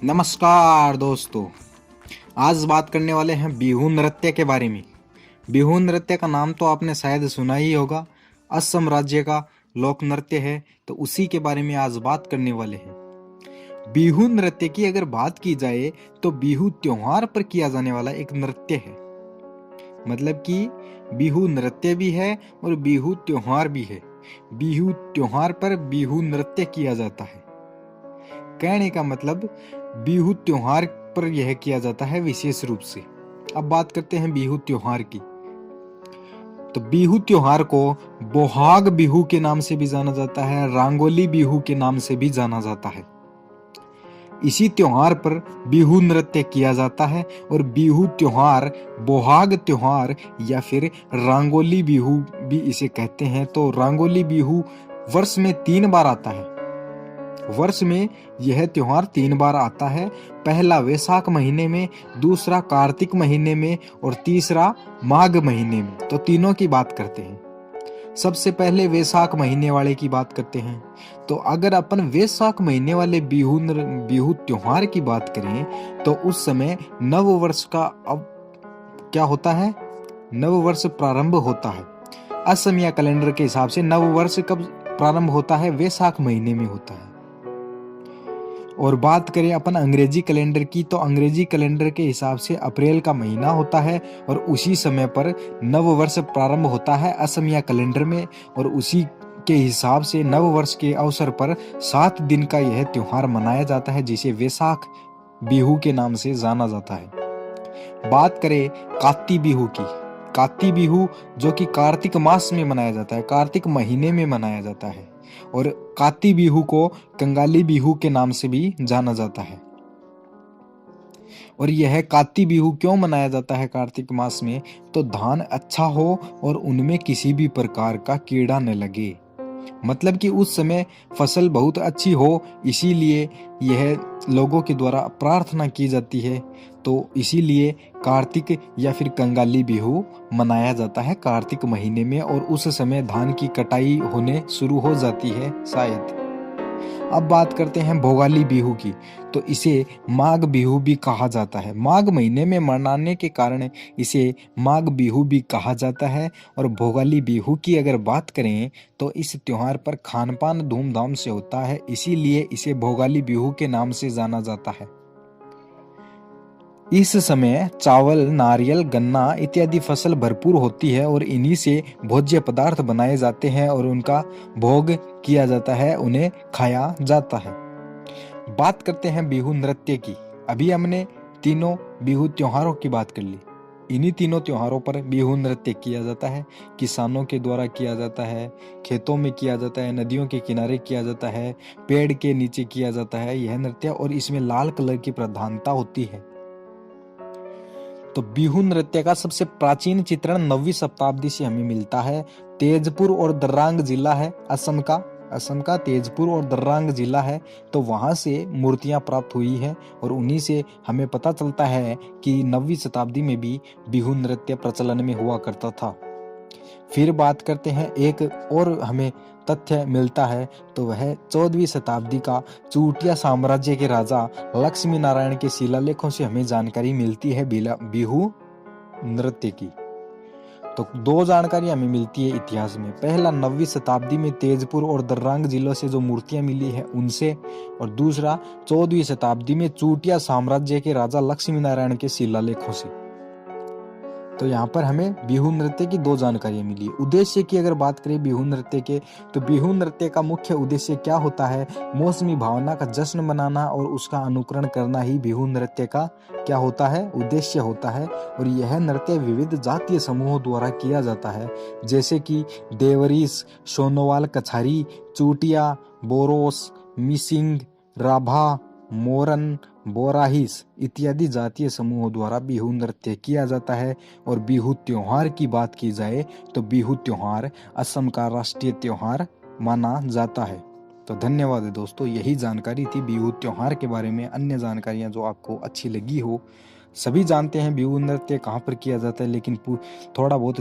नमस्कार दोस्तों। आज बात करने वाले हैं बिहू नृत्य के बारे में। बिहू नृत्य का नाम तो आपने शायद सुना ही होगा। असम राज्य का लोक नृत्य है, तो उसी के बारे में आज बात करने वाले हैं। बिहू नृत्य की अगर बात की जाए तो बिहू त्योहार पर किया जाने वाला एक नृत्य है। मतलब कि बिहू नृत्य भी है और बिहू त्योहार भी है। बिहू त्योहार पर बिहू नृत्य किया जाता है। कहने का मतलब बिहू त्योहार पर यह किया जाता है विशेष रूप से। अब बात करते हैं बिहू त्योहार की। तो बिहू त्योहार को बोहाग बिहू के नाम से भी जाना जाता है, रंगोली बिहू के नाम से भी जाना जाता है। इसी त्योहार पर बिहू नृत्य किया जाता है और बिहू त्योहार, बोहाग त्योहार या फिर रंगोली बिहू भी इसे कहते हैं। तो रंगोली बिहू वर्ष में 3 बार आता है। वर्ष में यह त्योहार 3 बार आता है। पहला वैशाख महीने में, दूसरा कार्तिक महीने में और तीसरा माघ महीने में। तो तीनों की बात करते हैं। सबसे पहले वैशाख महीने वाले की बात करते हैं। तो अगर अपन वैशाख महीने वाले बिहू त्योहार की बात करें तो उस समय नव वर्ष का अब क्या होता है, नव वर्ष प्रारंभ होता है। असमिया कैलेंडर के हिसाब से नव वर्ष कब प्रारंभ होता है, वैशाख महीने में होता है। और बात करें अपन अंग्रेजी कैलेंडर की, तो अंग्रेजी कैलेंडर के हिसाब से अप्रैल का महीना होता है और उसी समय पर नव वर्ष प्रारंभ होता है असमिया कैलेंडर में। और उसी के हिसाब से नव वर्ष के अवसर पर 7 दिन का यह त्योहार मनाया जाता है, जिसे वैशाख बिहू के नाम से जाना जाता है। बात करें काती बिहू की, काती बिहू जो कि कार्तिक मास में मनाया जाता है, कार्तिक महीने में मनाया जाता है। और काती बिहू को कंगाली बिहू के नाम से भी जाना जाता है। और यह काती बिहू क्यों मनाया जाता है कार्तिक मास में, तो धान अच्छा हो और उनमें किसी भी प्रकार का कीड़ा न लगे। मतलब कि उस समय फसल बहुत अच्छी हो, इसीलिए यह लोगों के द्वारा प्रार्थना की जाती है। तो इसीलिए कार्तिक या फिर कंगाली बिहू मनाया जाता है कार्तिक महीने में, और उस समय धान की कटाई होने शुरू हो जाती है शायद। अब बात करते हैं भोगाली बिहू की। तो इसे माघ बिहू भी कहा जाता है। माघ महीने में मनाने के कारण इसे माघ बिहू भी कहा जाता है। और भोगाली बिहू की अगर बात करें तो इस त्योहार पर खान पान धूमधाम से होता है, इसीलिए इसे भोगाली बिहू के नाम से जाना जाता है। इस समय चावल, नारियल, गन्ना इत्यादि फसल भरपूर होती है और इन्हीं से भोज्य पदार्थ बनाए जाते हैं और उनका भोग किया जाता है, उन्हें खाया जाता है। बात करते हैं बिहू नृत्य की। अभी हमने तीनों बिहू त्योहारों की बात कर ली। इन्हीं तीनों त्योहारों पर बिहू नृत्य किया जाता है। किसानों के द्वारा किया जाता है, खेतों में किया जाता है, नदियों के किनारे किया जाता है, पेड़ के नीचे किया जाता है यह नृत्य, और इसमें लाल कलर की प्रधानता होती है। तो बिहू नृत्य का सबसे प्राचीन चित्रण 9वीं शताब्दी से हमें मिलता है। तेजपुर और दर्रांग जिला है असम का तेजपुर और दर्रांग जिला है। तो वहां से मूर्तियां प्राप्त हुई है और उन्हीं से हमें पता चलता है कि 9वीं शताब्दी में भी बिहू नृत्य प्रचलन में हुआ करता था। फिर बात करते हैं, एक और हमें तथ्य मिलता है, तो वह 14वीं शताब्दी का चूटिया साम्राज्य के राजा लक्ष्मी नारायण के शिलालेखों से हमें जानकारी मिलती है बिहू नृत्य की। तो 2 जानकारी हमें मिलती है इतिहास में। पहला 9वीं शताब्दी में तेजपुर और दर्रांग जिलों से जो मूर्तियां मिली है उनसे, और दूसरा 14वीं शताब्दी में चूटिया साम्राज्य के राजा लक्ष्मी नारायण के शिलालेखों से। तो यहाँ पर हमें बिहू नृत्य की 2 जानकारियां मिली। उद्देश्य की अगर बात करें बिहू नृत्य के, तो बिहू नृत्य का मुख्य उद्देश्य क्या होता है, मौसमी भावना का जश्न मनाना और उसका अनुकरण करना ही बिहू नृत्य का क्या होता है, उद्देश्य होता है। और यह नृत्य विविध जातीय समूहों द्वारा किया जाता है, जैसे कि देवरीस, सोनोवाल कछारी, चूटिया, बोरोस, मिसिंग, राभा, मोरन, बोराहिस इत्यादि जातीय समूहों द्वारा बिहू नृत्य किया जाता है। और बिहू त्योहार की बात की जाए तो बिहू त्योहार असम का राष्ट्रीय त्योहार माना जाता है। तो धन्यवाद दोस्तों, यही जानकारी थी बिहू त्योहार के बारे में। अन्य जानकारियां जो आपको अच्छी लगी हो, सभी जानते हैं बिहू नृत्य कहाँ पर किया जाता है, लेकिन थोड़ा बहुत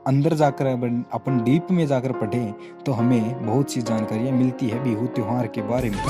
अंदर जाकर अपन डीप में जाकर पढ़ें तो हमें बहुत सी जानकारियां मिलती है बिहू त्योहार के बारे में।